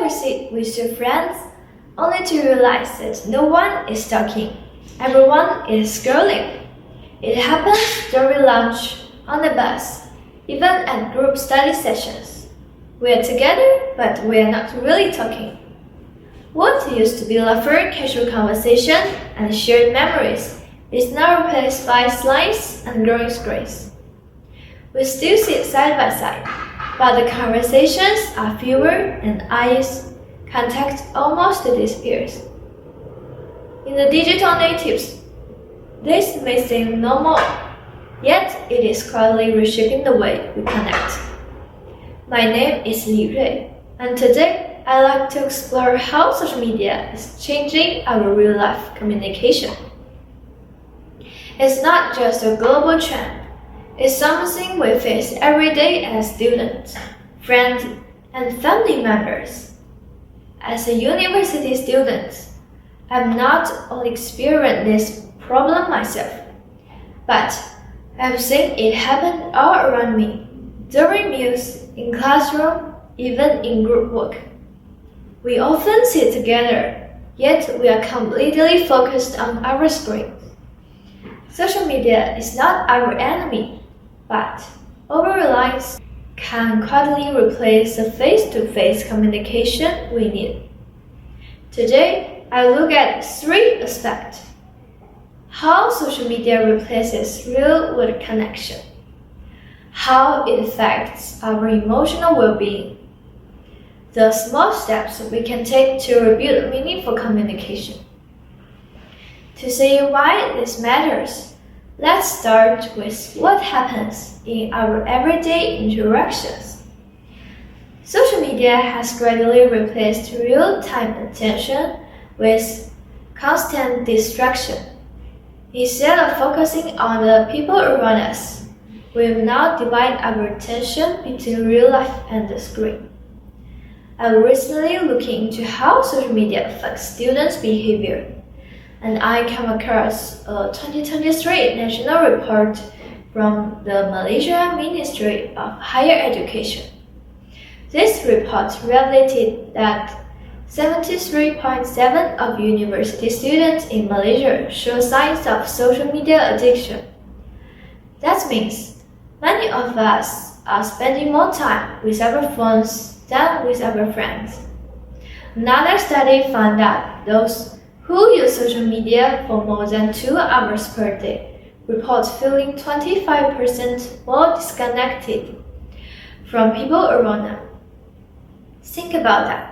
ever sit with your friends only to realize that no one is talking, everyone is scrolling? It happens during lunch, on the bus, even at group study sessions. We are together, but we are not really talking. What used to be laughter, casual conversation, and shared memories is now replaced by slides and growing screens. We still sit side by side, but the conversations are fewer and eyes contact almost disappears. In the digital natives, this may seem normal, yet it is quietly reshaping the way we connect. My name is Li Rui, and today I'd like to explore how social media is changing our real-life communication. It's not just a global trend. It's something we face every day as students, friends, and family members. As a university student, I've not only experienced this problem myself, but I've seen it happen all around me, during meals, in classroom, even in group work. We often sit together, yet we are completely focused on our screens. Social media is not our enemy, but over-reliance can quietly replace the face-to-face communication we need. Today, I look at three aspects: how social media replaces real-world connection, how it affects our emotional well-being, the small steps we can take to rebuild meaningful communication. To see why this matters, let's start with what happens in our everyday interactions. Social media has gradually replaced real-time attention with constant distraction. Instead of focusing on the people around us, we now divide our attention between real life and the screen. I was recently looking into how social media affects students' behavior, and I came across a 2023 national report from the Malaysia Ministry of Higher Education. This report revelated that 73.7% of university students in Malaysia show signs of social media addiction. That means many of us are spending more time with our phones than with our friends. Another study found that those who use social media for more than 2 hours per day report feeling 25% more disconnected from people around them. Think about that.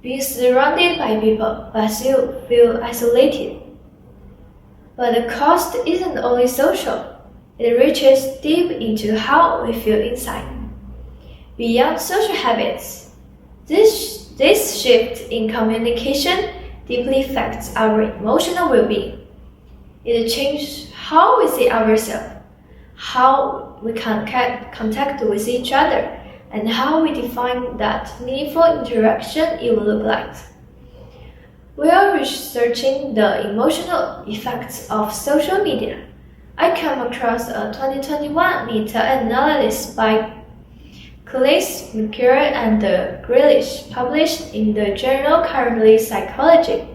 Being surrounded by people but still feel isolated. But the cost isn't only social, it reaches deep into how we feel inside. Beyond social habits, this shift in communication deeply affects our emotional well-being. It changes how we see ourselves, how we contact with each other, and how we define that meaningful interaction it will look like. While researching the emotional effects of social media, I came across a 2021 meta-analysis by Clay's, McCure, and Grealish published in the journal Currently Psychology.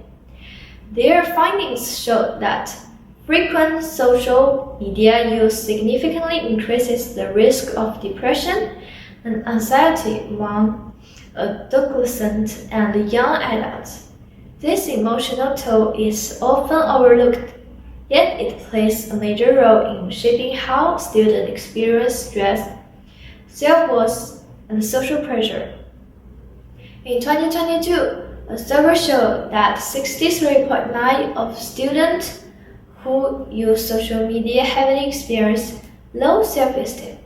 Their findings showed that frequent social media use significantly increases the risk of depression and anxiety among adolescents and young adults. This emotional toll is often overlooked, yet it plays a major role in shaping how students experience stress, self-worth, and social pressure. In 2022, a survey showed that 63.9% of students who use social media heavily experience low self-esteem.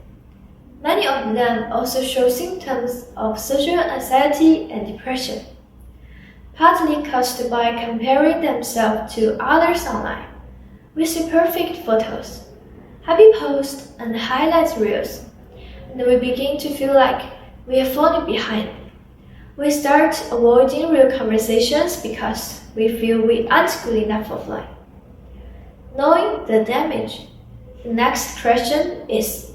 Many of them also show symptoms of social anxiety and depression, partly caused by comparing themselves to others online. We see perfect photos, happy posts, and highlight reels, and we begin to feel like we are falling behind. We start avoiding real conversations because we feel we aren't good enough offline. Knowing the damage, the next question is,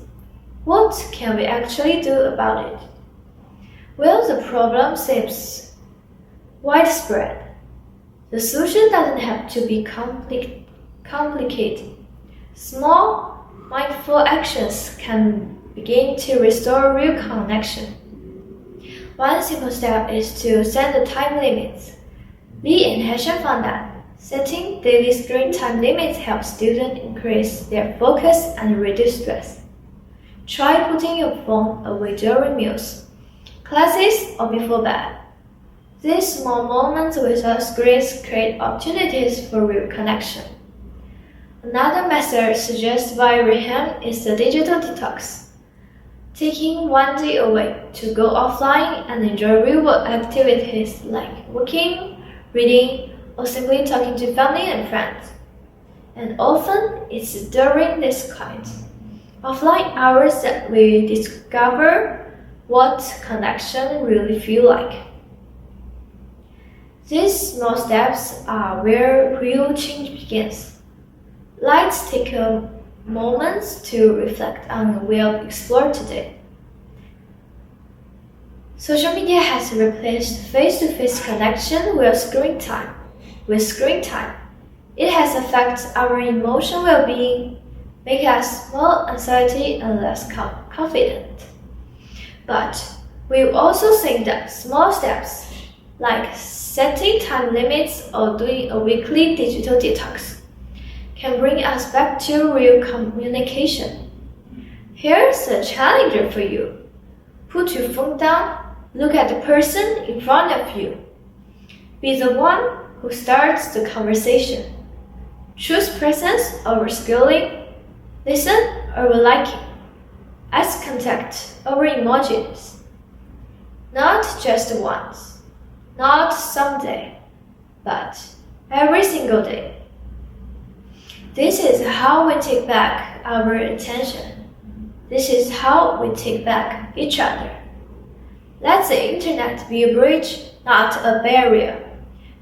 what can we actually do about it? Well, the problem seems widespread. The solution doesn't have to be complicated. Small, mindful actions can begin to restore real connection. One simple step is to set the time limits. Li and Heshen found that setting daily screen time limits helps students increase their focus and reduce stress. Try putting your phone away during meals, classes, or before bed. These small moments without screens create opportunities for real connection. Another method suggested by Rehan is the digital detox. Taking one day away to go offline and enjoy real-world activities like working, reading, or simply talking to family and friends. And often, it's during this kind offline hours that we discover what connection really feel like. These small steps are where real change begins. Let's take a moment to reflect on what we have explored today. Social media has replaced face-to-face connection with screen time. It has affected our emotional well-being, make us more anxiety and less confident. But we also think that small steps, like setting time limits or doing a weekly digital detox, can bring us back to real communication. Here's a challenge for you. Put your phone down, look at the person in front of you. Be the one who starts the conversation. Choose presence over scrolling, listen over liking, ask contact over emojis. Not just once, not someday, but every single day. This is how we take back our attention. This is how we take back each other. Let the internet be a bridge, not a barrier,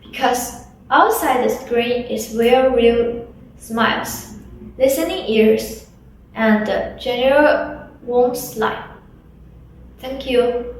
because outside the screen is where real smiles, listening ears, and genuine warmth lie. Thank you.